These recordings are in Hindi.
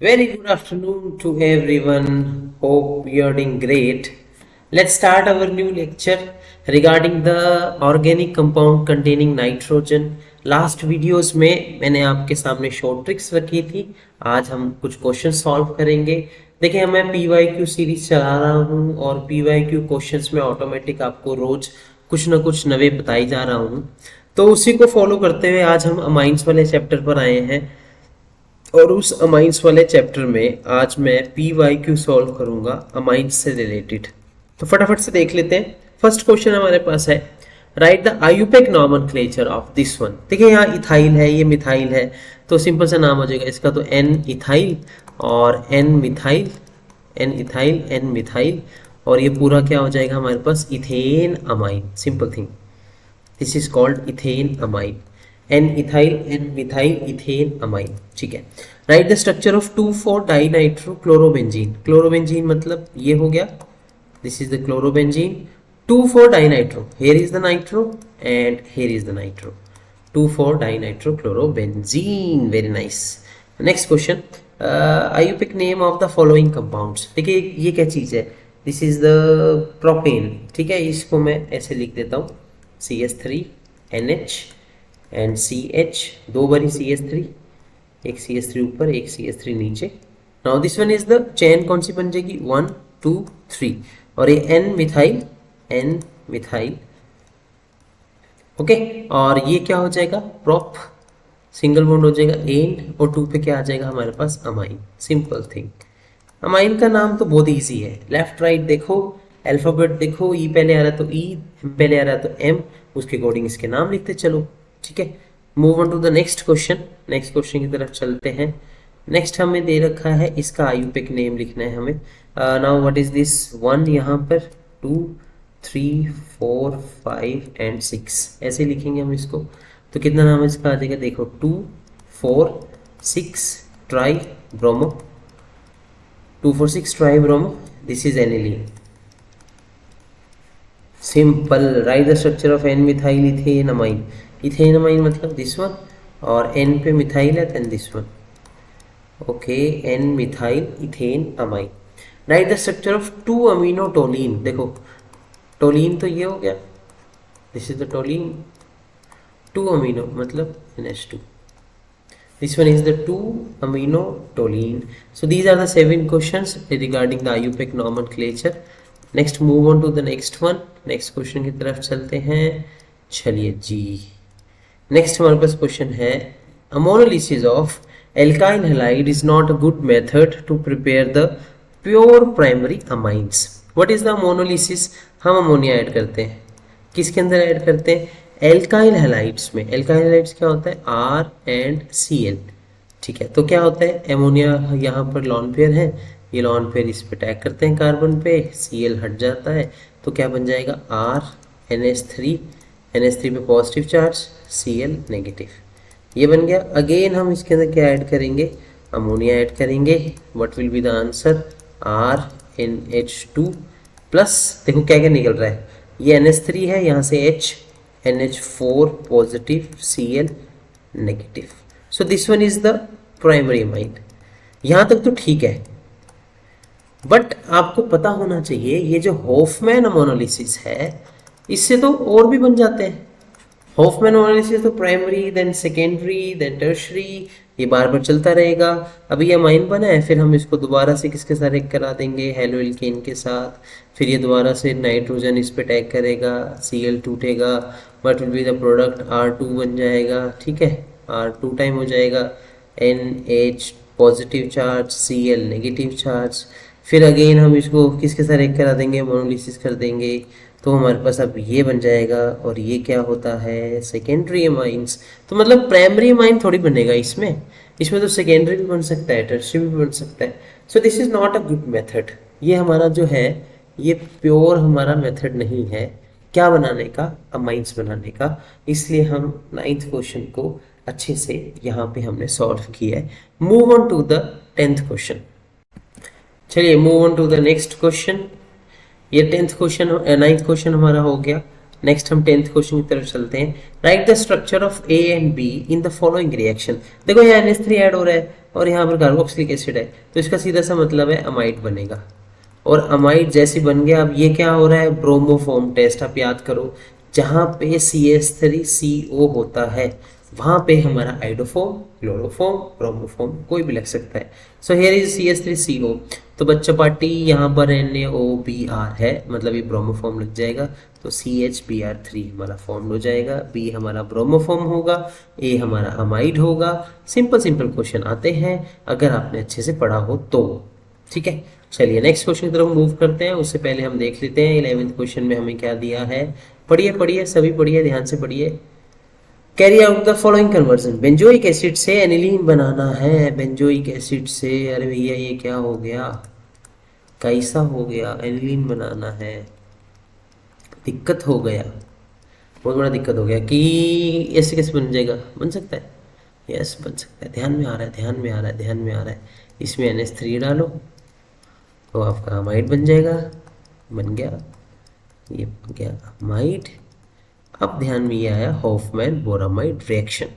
Very good afternoon to everyone. Hope you are doing great. Let's start our new lecture regarding the organic compound containing nitrogen. Last videos में मैंने आपके सामने शॉर्ट ट्रिक्स रखी थी. आज हम कुछ क्वेश्चन सॉल्व करेंगे. देखिए मैं PYQ सीरीज चला रहा हूँ और PYQ क्वेश्चंस में ऑटोमेटिक आपको रोज कुछ ना कुछ नवे बताई जा रहा हूँ. तो उसी को फॉलो करते हुए आज हम अमाइंस वाले चैप्टर पर आए हैं और उस अमाइंस वाले चैप्टर में आज मैं PYQ सॉल्व करूंगा अमाइंस से रिलेटेड. तो फटाफट से देख लेते हैं. फर्स्ट क्वेश्चन हमारे पास है, write the IUPAC nomenclature of this one. देखिए यहाँ इथाइल है, ये मिथाइल है, तो सिंपल सा नाम हो जाएगा इसका. तो N इथाइल और N methyl, N ethyl N methyl, और ये पूरा क्या हो जाएगा हमारे पास, ethane amine. Simple thing, this is called ethane amine. N ethyl N methyl ethane amine. ठीक है. Write the structure of 2,4 dinitro chlorobenzene. Chlorobenzene मतलब ये हो गया, this is the chlorobenzene. 2,4 dinitro, here is the nitro and here is the nitro. 2,4 dinitro chlorobenzene. Very nice. Next question, IUPAC name of the following compounds. देखिए ये क्या चीज है, दिस इज द प्रोपेन. ठीक है, इसको मैं ऐसे लिख देता हूँ, CH3NH एंड CH, दो बारी CH3, एक CH3 ऊपर एक CH3 नीचे. Now this one is the chain, कौन सी बन जाएगी, 1 2 3, और ये N मिथाइल. ओके, और ये क्या हो जाएगा, प्रोप, सिंगल बॉन्ड हो जाएगा एंड, और 2 पे क्या आ जाएगा हमारे पास, अमाइन. Simple thing. अमाइन का नाम तो बहुत इजी है. लेफ्ट राइट देखो, अल्फाबेट देखो, ई पहले आ रहा है तो ई, पहले आ रहा है तो एम, उसके अकॉर्डिंग इसके नाम लिखते चलो. ठीक है. Move on to the next question. Next question की तरफ चलते हैं. नेक्स्ट हमें दे रखा है, इसका आयुपिक नेम लिखना है हमें. नाउ व्हाट इज दिस, 1 यहाँ पर, 2 3 4 5 एंड 6, ऐसे लिखेंगे हम इसको. तो कितना नाम है इसका आ जाएगा, देखो 2 4 6 tri bromo, 2 4 6 tri bromo. This is aniline. Simple. Write the structure of N methyl ethane amine. Ethane amine मतलब दिस वन, और N पे मिथाइल है then this one. Okay, N methyl ethane amine. Write the structure of 2 amino toluene. देखो टोलीन तो ये हो गया, this is the toluene. 2 amino मतलब NH2. This one is the 2 amino toluene. So these are the 7 questions regarding the IUPAC nomenclature. Next move on to the next one. Next question की तरफ चलते हैं. चलिए जी, नेक्स्ट हमारे पास क्वेश्चन है, ammonolysis of alkyl halide is not a good method to prepare the pure primary amines. What is the ammonolysis. हम अमोनिया ऐड करते हैं, किसके अंदर ऐड करते हैं, एल्काइल हैलाइड्स में. एल्काइल हैलाइड्स क्या होता है, R एंड Cl. ठीक है, तो क्या होता है, एमोनिया यहाँ पर लॉन पेयर है, ये लॉन पेयर इस पे टैग करते हैं कार्बन पे, Cl हट जाता है, तो क्या बन जाएगा, NH3 पे पॉजिटिव चार्ज, Cl नेगेटिव. ये बन गया. अगेन हम इसके अंदर क्या ऐड करेंगे, अमोनिया ऐड करेंगे. What will be the answer, RNH2 plus, देखो क्या क्या निकल रहा है, ये NH3 है, यहाँ से H, NH4 positive, Cl negative. So this one is the primary amine. यहाँ तक तो ठीक है, बट आपको पता होना चाहिए ये जो हॉफमैन अमोनोलिसिस है, इससे तो और भी बन जाते हैं. हॉफमैन अमोनोलिसिस तो primary, then secondary, then tertiary, ये बार बार चलता रहेगा. अभी ये अमाइन बना है, फिर हम इसको दोबारा से किसके साथ एक करा देंगे, हेलोइल्केन के साथ. फिर ये दोबारा से नाइट्रोजन इस पे टैग करेगा, Cl टूटेगा, what will be the product, R2 बन जाएगा. ठीक है, R2 टाइम हो जाएगा, NH positive charge, Cl negative charge. फिर अगेन हम इसको किसके साथ एक करा देंगे, मोनोलिसिस कर देंगे, तो हमारे पास अब ये बन जाएगा. और ये क्या होता है, सेकेंडरी अमाइंस. तो मतलब प्राइमरी अमाइन थोड़ी बनेगा इसमें तो सेकेंडरी भी बन सकता है, टर्शियरी भी बन सकता है. सो this is not a good method. ये हमारा जो है ये प्योर हमारा मेथड नहीं है क्या बनाने का, अमाइंस बनाने का. इसलिए हम 9th क्वेश्चन को अच्छे से यहाँ पे हमने सॉल्व किया है. Move on to the 10th question. चलिए move on to the next question. ये 10th क्वेश्चन, 9th क्वेश्चन हमारा हो गया. नेक्स्ट हम 10th क्वेश्चन की तरफ चलते हैं. Right the structure of A and B in the following reaction. देखो यहाँ NH3 ऐड हो रहा है और यहाँ पर कार्बोक्सिलिक एसिड है, तो इसका सीधा सा मतलब है अमाइड बनेगा। और अमाइड जैसे बन गया, अब ये क्या हो रहा है, ब्रोमोफॉर्म टेस्ट। आप याद करो, जहाँ पे CH3CO होता है वहाँ पे हमारा आइडोफॉर्म, क्लोरोफॉर्म, ब्रोमोफॉर्म कोई भी लग सकता है। So here is CH3CO। तो बच्चा पार्टी यहाँ पर NaOBr है, मतलब ये ब्रोमोफॉर्म लग जाएगा, तो CHBr3 हमारा फॉर्म हो जाएगा। B हमारा ब्रोमोफॉर्म होगा, A हमारा अमाइड होगा। सिंपल सिंपल क्वेश्चन आते हैं अगर आपने अच्छे से पढ़ा हो तो। ठीक है, चलिए नेक्स्ट क्वेश्चन की तरफ मूव करते हैं। उससे पहले हम देख लेते हैं 11th क्वेश्चन में हमें क्या दिया है। पढ़िए पढ़िए सभी पढ़िए, ध्यान से पढ़िए। Carry out the following conversion. Benzoic acid से एनिलीन बनाना है। बेंजोइक एसिड से, अरे भैया ये क्या हो गया, कैसा हो गया, एनिलीन बनाना है, दिक्कत हो गया, बहुत बड़ा दिक्कत हो गया कि ऐसे कैसे बन जाएगा, बन सकता है, यस बन सकता है। ध्यान में आ रहा है, ध्यान में आ रहा है, ध्यान में आ रहा है। इसमें NH3 डालो तो आपका अमाइड बन जाएगा, बन गया, ये बन गया अमाइड। अब ध्यान में ये आया हॉफमैन बोरामाइड रिएक्शन,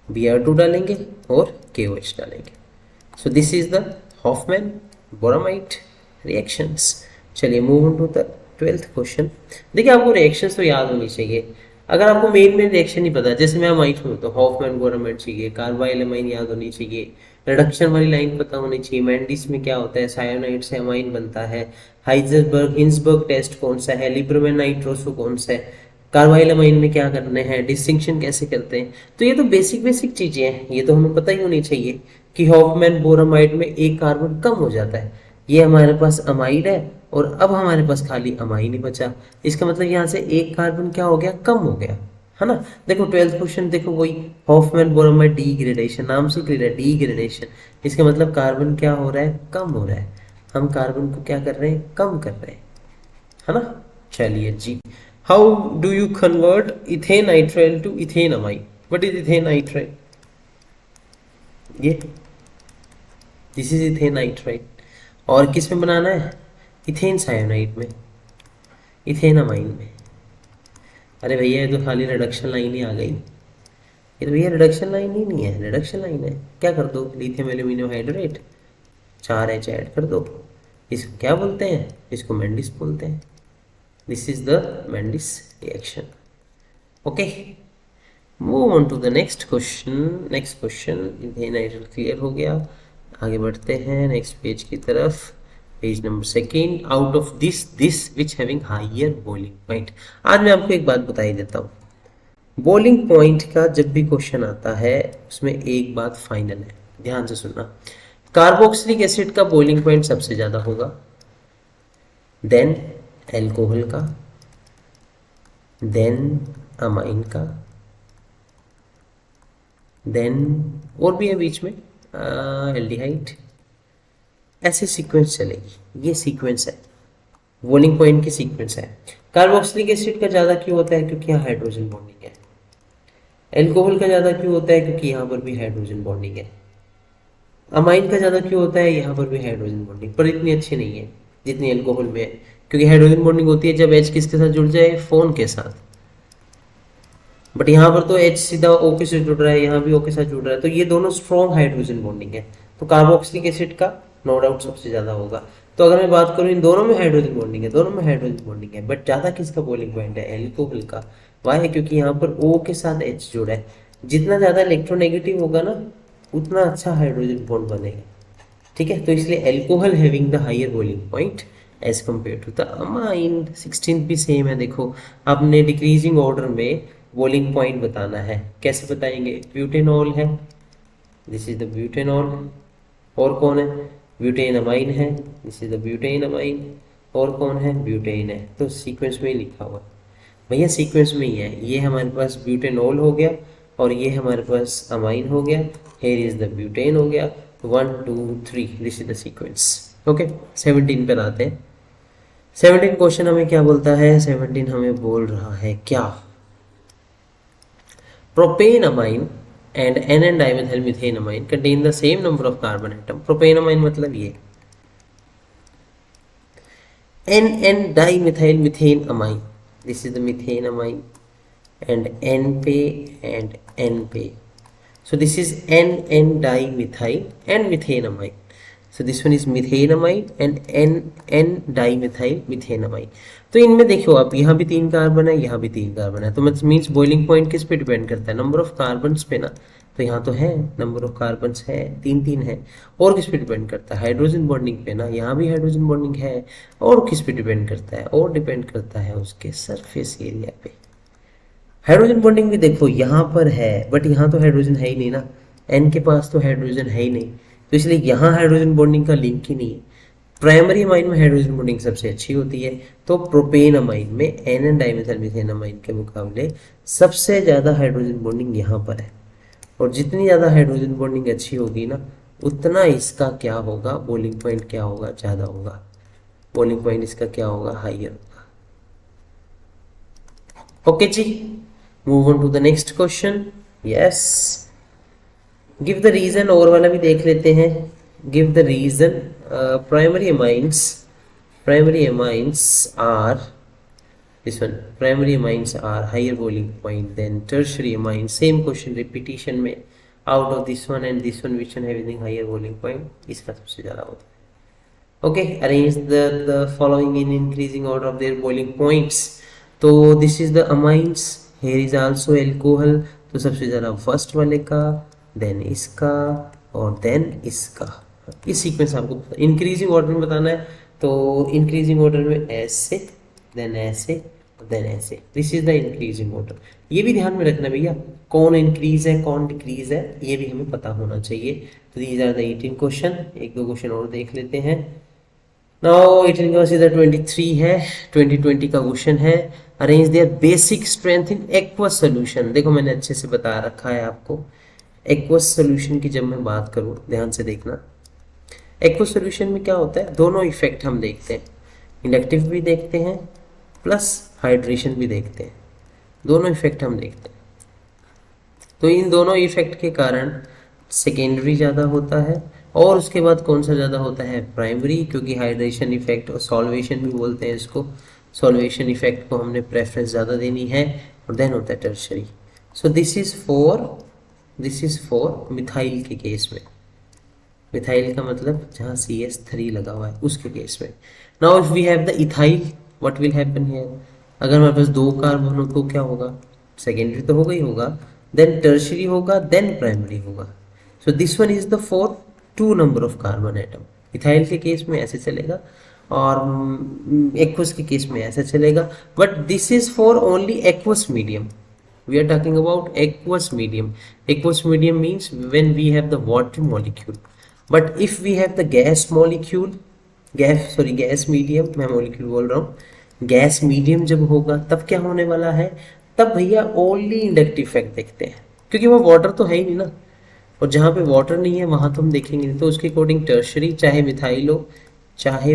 Br2 डालेंगे और KOH डालेंगे। So this is the Hofmann bromamide reactions. चलिए move on to the 12th question. देखिए आपको रिएक्शंस तो याद होनी चाहिए। अगर आपको मेन रिएक्शन नहीं पता, जैसे मैं अमाइड हूँ तो हॉफमैन बोरामाइड चाहिए, कार्बाइल अमाइन याद होनी चाहिए, रिडक्शन वाली लाइन पता होनी चाहिए, मैंडिस में क्या होता है, सायोनाइड से अमाइन बनता है, हाइजेनबर्ग हिंसबर्ग टेस्ट कौन सा है, लिब्रमैन नाइट्रोसो कौन सा है, कार्बाइल अमाइन में क्या करने हैं, डिस्टिंक्शन कैसे करते हैं। तो ये तो बेसिक बेसिक चीजें हैं, ये तो हमें पता ही होनी चाहिए कि हॉफमैन बोरामाइड में एक कार्बन कम हो जाता है। ये हमारे पास अमाइड है और अब हमारे पास खाली अमाइन ही बचा, इसका मतलब यहाँ से एक कार्बन क्या हो गया, कम हो गया, है ना। देखो 12th क्वेश्चन देखो, वही हॉफमैन बोरामाइड डीग्रेडेशन, नाम से क्लियर है डीग्रेडेशन, इसका मतलब कार्बन क्या हो रहा है, कम हो रहा है। हम कार्बन को क्या कर रहे हैं, कम कर रहे हैं, है ना। चलिए जी, how do you convert ethane nitrile to ethane amine. What is ethane nitrile, ये दिस इज इथेन नाइट्राइल। और किस में बनाना है, इथेन सायोनाइड में, इथेन अमाइन में। अरे भैया ये तो खाली रिडक्शन लाइन ही आ गई, ये तो भैया रिडक्शन लाइन ही नहीं है, रिडक्शन लाइन है। क्या कर दो, lithium aluminium hydrate 4H add कर दो, इसको क्या बोलते हैं, इसको मैंडिस बोलते हैं। This is the Mendius reaction. Okay, move on to the next question. Next question, ethane hydrate clear हो गया, आगे बढ़ते हैं नेक्स्ट पेज की तरफ। Page number 2, out of this which having higher boiling point. आज मैं आपको एक बात बता ही देता हूँ, बॉइलिंग पॉइंट का जब भी क्वेश्चन आता है उसमें एक बात फाइनल है, ध्यान से सुनना। कार्बोक्सिलिक एसिड का बॉइलिंग पॉइंट सबसे ज्यादा होगा, देन एल्कोहल का, देन अमाइन का, देन और भी है बीच में एल्डिहाइड, ऐसे सीक्वेंस चलेगी। ये सीक्वेंस है, बॉइलिंग पॉइंट की सीक्वेंस है। कार्बोक्सिलिक एसिड का ज़्यादा क्यों होता है, क्योंकि यहाँ हाइड्रोजन बॉन्डिंग है। एल्कोहल का ज़्यादा क्यों होता है, क्योंकि यहाँ पर भी हाइड्रोजन बॉन्डिंग है। अमाइन का ज़्यादा क्यों होता है, यहाँ पर भी हाइड्रोजन बॉन्डिंग, पर इतनी अच्छी नहीं है जितनी एल्कोहल में है, क्योंकि हाइड्रोजन बॉन्डिंग होती है जब H किसके साथ जुड़ जाए, फोन के साथ। बट यहाँ पर तो H सीधा O के साथ जुड़ रहा है, यहाँ भी O के साथ जुड़ रहा है, तो ये दोनों स्ट्रॉन्ग हाइड्रोजन बॉन्डिंग है। तो कार्बोक्सिलिक एसिड का नो डाउट सबसे ज्यादा होगा। तो अगर मैं बात करूँ इन दोनों में हाइड्रोजन बॉन्डिंग है, दोनों में हाइड्रोजन बॉन्डिंग है, बट ज्यादा किसका बॉइलिंग पॉइंट है, एल्कोहल का। वाई है, क्योंकि यहाँ पर O के साथ H जुड़ा है। जितना ज्यादा इलेक्ट्रोनेगेटिव होगा ना उतना अच्छा हाइड्रोजन बॉन्ड बनेगा, ठीक है। तो इसलिए alcohol having the higher boiling point as compare to the amine. 16 भी सेम है। देखो आपने डिक्रीजिंग ऑर्डर में बॉइलिंग पॉइंट बताना है, कैसे बताएंगे, ब्यूटेनॉल है, दिस इज द ब्यूटेनॉल, और कौन है, ब्यूटेन अमाइन है, this is the butane amine, और कौन है, ब्यूटेन है। तो सीक्वेंस में ही लिखा हुआ भैया, सीक्वेंस में ही है। ये हमारे पास ब्यूटेनॉल हो गया और ये हमारे पास अमाइन हो गया, हेयर इज द ब्यूटेन हो गया, 1 2 3, this is the sequence. Okay, 17 पर आते हैं। 17 क्वेश्चन हमें क्या बोलता है, 17 हमें बोल रहा है क्या, प्रोपेनमाइन and NN dimethyl methanamine contain the same number of carbon atom। प्रोपेनमाइन मतलब ये NN dimethyl methanamine, this is the methanamine, and N पे and N पे So this is N-N-dimethyl and methanamide. So this one is methanamide and N-N-dimethyl methanamide. तो इनमें देखो आप, यहाँ भी 3 कार्बन है, यहाँ भी 3 कार्बन है, तो मीन्स बॉइलिंग पॉइंट किस पे डिपेंड करता है? नंबर ऑफ कार्बन्स पे ना। तो यहाँ तो है नंबर ऑफ कार्बन्स है, 3 है। और किस पे डिपेंड करता है? हाइड्रोजन बॉन्डिंग पे ना। यहाँ भी हाइड्रोजन बॉन्डिंग है। और किस पे डिपेंड करता है? और डिपेंड करता है उसके सरफेस एरिया पे। हाइड्रोजन बॉन्डिंग भी देखो यहाँ पर है, बट यहाँ तो हाइड्रोजन है ही नहीं ना, एन के पास तो हाइड्रोजन है ही नहीं, तो इसलिए यहाँ हाइड्रोजन बॉन्डिंग का लिंक ही नहीं है। प्राइमरी अमाइन में हाइड्रोजन बॉन्डिंग सबसे अच्छी होती है, तो प्रोपेन अमाइन में N N dimethyl methane amine के मुकाबले सबसे ज़्यादा हाइड्रोजन बॉन्डिंग यहाँ पर है। और जितनी ज़्यादा हाइड्रोजन बॉन्डिंग अच्छी होगी ना, उतना इसका क्या होगा, बॉइलिंग पॉइंट क्या होगा, ज़्यादा होगा। बॉइलिंग पॉइंट इसका क्या होगा, हाइयर होगा। ओके जी, move on to the next question. Yes, give the reason, और वाला भी देख लेते हैं। Give the reason, primary amines are, this one, primary amines are higher boiling point than tertiary amines. Same question repetition में, out of this one and this one, which one having higher boiling point? इसका सबसे ज़्यादा होता है। Okay, arrange the following in increasing order of their boiling points. तो this is the amines, here is also alcohol, तो सबसे ज़्यादा फर्स्ट वाले का, देन इसका, और देन इसका। इस सीक्वेंस आपको इंक्रीजिंग ऑर्डर में बताना है, तो इंक्रीजिंग ऑर्डर में ऐसे, देन ऐसे, देन ऐसे। This is the increasing order. ये भी ध्यान में रखना भैया, कौन इंक्रीज है कौन डिक्रीज है, ये भी हमें पता होना चाहिए। तो these are the 18 question. 1-2 question और देख लेते हैं। नाउ 18 का सीधा 23 है, 2020 का क्वेश्चन है। Arrange their basic strength in aqueous solution. देखो मैंने अच्छे से बता रखा है आपको। एक्वस सोल्यूशन की जब मैं बात करूँ, ध्यान से देखना। एक्वस सोल्यूशन में क्या होता है, दोनों इफेक्ट हम देखते हैं, इंडक्टिव भी देखते हैं प्लस हाइड्रेशन भी देखते हैं, दोनों इफेक्ट हम देखते हैं। तो इन दोनों इफेक्ट के कारण सेकेंडरी ज़्यादा होता है, और उसके बाद कौन सा ज़्यादा होता है, प्राइमरी, क्योंकि हाइड्रेशन इफेक्ट और सॉल्वेशन भी बोलते हैं इसको। सॉल्वेशन इफेक्ट को हमने प्रेफरेंस ज़्यादा देनी है, और देन होता है tertiary. So this is for methyl के केस में। मिथाइल का मतलब जहाँ CH3 लगा हुआ है उसके केस में। Now if we have the ethyl, what will happen here? अगर हमारे पास 2 कार्बन हो तो क्या होगा, सेकेंडरी तो होगा ही होगा, देन टर्शरी होगा, देन प्राइमरी होगा। सो this one is the for 2 number of carbon atom. Ethyl के केस में ऐसे चलेगा, और एक्वस के केस में ऐसा चलेगा, but this is for only aqueous medium. We are talking about aqueous medium. Aqueous medium means when we have the water molecule. But if we have the gas molecule, gas medium, मैं molecule बोल रहा हूँ, gas medium जब होगा तब क्या होने वाला है, तब भैया ओनली इंडक्टिव इफेक्ट देखते हैं, क्योंकि वो वाटर तो है ही नहीं ना, और जहाँ पे वाटर नहीं है वहाँ तो हम देखेंगे नहीं। तो उसके अकॉर्डिंग टर्शरी, चाहे मिथाइल हो चाहे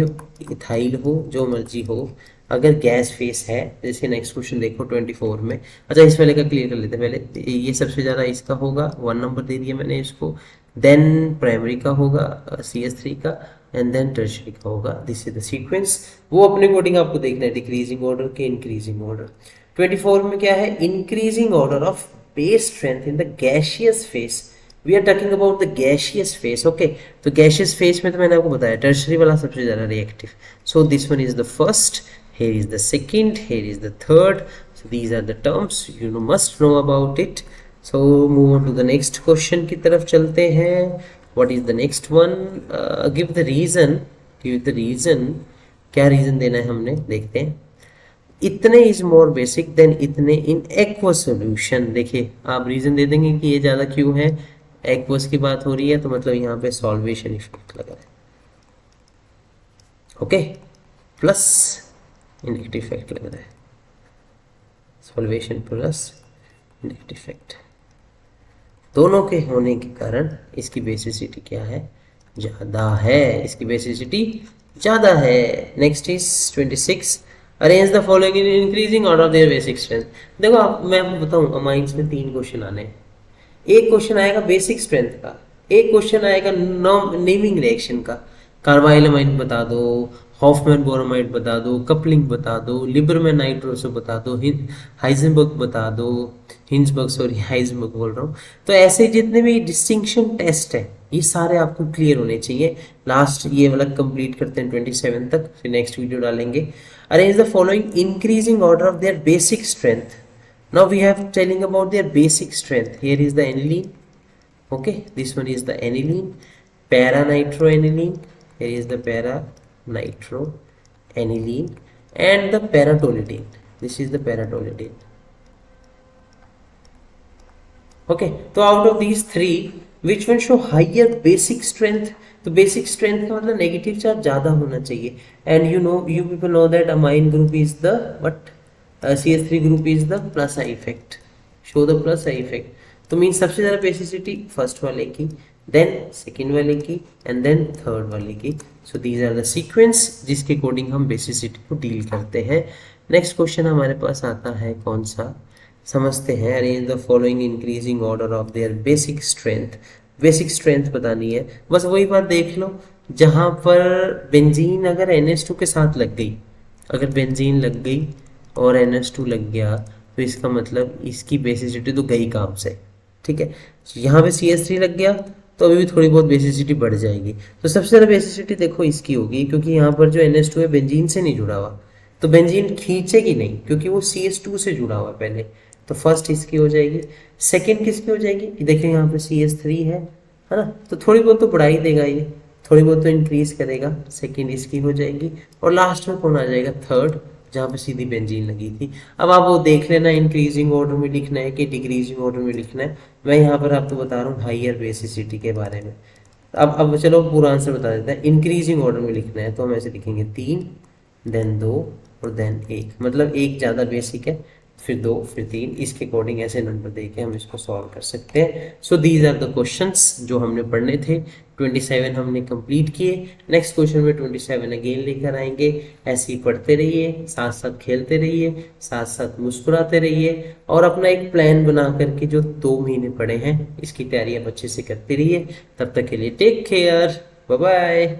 इथाइल हो, जो मर्जी हो, अगर गैस फेस है, जैसे नेक्स्ट क्वेश्चन देखो 24 में। अच्छा, इस वाले का क्लियर कर लेते हैं पहले। ये सबसे ज़्यादा इसका होगा, 1 नंबर दे दिया मैंने इसको, देन प्राइमरी का होगा CH3 का, एंड देन टर्शरी का होगा। This is the sequence. वो अपने अकॉर्डिंग आपको देखना है, डिक्रीजिंग ऑर्डर के इंक्रीजिंग ऑर्डर। 24 में क्या है, increasing order of base strength in the gaseous phase. We are talking about the gaseous phase. Okay, तो गैशियस फेस में तो मैंने आपको बताया टर्शरी वाला सबसे ज़्यादा reactive. So this one is the first, here is the second, here is the third. So these are the terms you must know about it. So move on to the next question की तरफ चलते हैं। What is the next one? Give the reason. Give the reason. क्या reason देना है हमने, देखते हैं। इतने is more basic than इतने in aqueous solution। देखिए आप reason दे देंगे कि ये ज़्यादा क्यों है, aqueous की बात हो रही है, तो मतलब यहाँ पे solvation effect लगा है। ओके, प्लस इंडक्टिव इफेक्ट लग रहा है, सॉल्वेशन प्लस इंडक्टिव इफेक्ट, दोनों के होने के कारण इसकी बेसिसिटी क्या है, ज़्यादा है, इसकी बेसिसिटी ज़्यादा है। Next is 26। Arrange the following in increasing order of their basic strength. देखो आप, मैं आपको बताऊँ, अमाइंस में 3 क्वेश्चन आने हैं। एक क्वेश्चन आएगा बेसिक स्ट्रेंथ का, एक क्वेश्चन आएगा नेमिंग रिएक्शन का। कार्बाइल अमाइन बता दो, हॉफमैन बोरोमाइड बता दो, कपलिंग बता दो, लिबरमैन नाइट्रोसो बता दो, हाइजेनबर्ग बता दो, हिंसबर्ग, सॉरी हाइजेनबर्ग बोल रहा हूँ। तो ऐसे जितने भी डिस्टिंक्शन टेस्ट है ये सारे आपको क्लियर होने चाहिए। लास्ट ये वाला कंप्लीट करते हैं 27 तक, फिर नेक्स्ट वीडियो डालेंगे। Arrange the following increasing order of their basic strength. Now we have telling about their basic strength. Here is the aniline, okay, this one is the aniline, para nitroaniline. Here is the para nitroaniline and the paratolidine. This is the paratolidine. Okay, तो out of these three which one show higher basic strength? तो बेसिक स्ट्रेंथ का मतलब नेगेटिव चार्ज ज्यादा होना चाहिए। And you people know that amine group is the what, CH3 group is the plus I effect, show the plus I effect. तो मीन सबसे ज्यादा बेसिसिटी फर्स्ट वाले की, देन सेकेंड वाले की एंड देन थर्ड वाले की। So these are the sequence जिसके अकॉर्डिंग हम बेसिसिटी को डील करते हैं। नेक्स्ट क्वेश्चन हमारे पास आता है कौन सा, समझते हैं। Arrange the following increasing order of their basic strength. Basic strength बतानी है, बस वही बात देख लो, जहां पर बेंजीन अगर NH2 के साथ लग गई, अगर बेंजीन लग गई और NH2 लग गया तो इसका मतलब इसकी बेसिसिटी तो गई काम से, ठीक है। यहाँ पे CH3 लग गया तो अभी भी थोड़ी बहुत बेसिसिटी बढ़ जाएगी। तो सबसे ज़्यादा बेसिसिटी देखो इसकी होगी, क्योंकि यहाँ पर जो NH2 है बेंजीन से नहीं जुड़ा हुआ, तो बेंजीन खींचेगी नहीं क्योंकि वो CH2 से जुड़ा हुआ है पहले। तो फर्स्ट इसकी हो जाएगी। सेकेंड किसकी हो जाएगी? देखिए यहाँ पे CH3 है ना, तो थोड़ी बहुत तो बढ़ा ही देगा ये, थोड़ी बहुत तो इंक्रीज करेगा। सेकेंड इसकी हो जाएगी और लास्ट में कौन आ जाएगा? थर्ड, जहाँ पे सीधी बेंजीन लगी थी। अब आप वो देख लेना इंक्रीजिंग ऑर्डर में लिखना है कि डिक्रीजिंग ऑर्डर में लिखना है। मैं यहाँ पर आपको बता रहा हूँ हाइयर बेसिसिटी के बारे में। अब चलो पूरा आंसर बता देते हैं। इंक्रीजिंग ऑर्डर में लिखना है तो हम ऐसे लिखेंगे 3, देन 2 और देन 1, मतलब 1 ज़्यादा बेसिक है, फिर 2, फिर 3, इसके अकॉर्डिंग ऐसे नंबर देके हम इसको सॉल्व कर सकते हैं। So these are the questions जो हमने पढ़ने थे। 27 हमने कंप्लीट किए। नेक्स्ट क्वेश्चन में 27 अगेन लेकर आएंगे। ऐसे ही पढ़ते रहिए, साथ साथ खेलते रहिए, साथ साथ मुस्कुराते रहिए और अपना एक प्लान बना करके जो 2 महीने पड़े हैं इसकी तैयारी आप अच्छे से करते रहिए। तब तक के लिए टेक केयर, बाय बाय।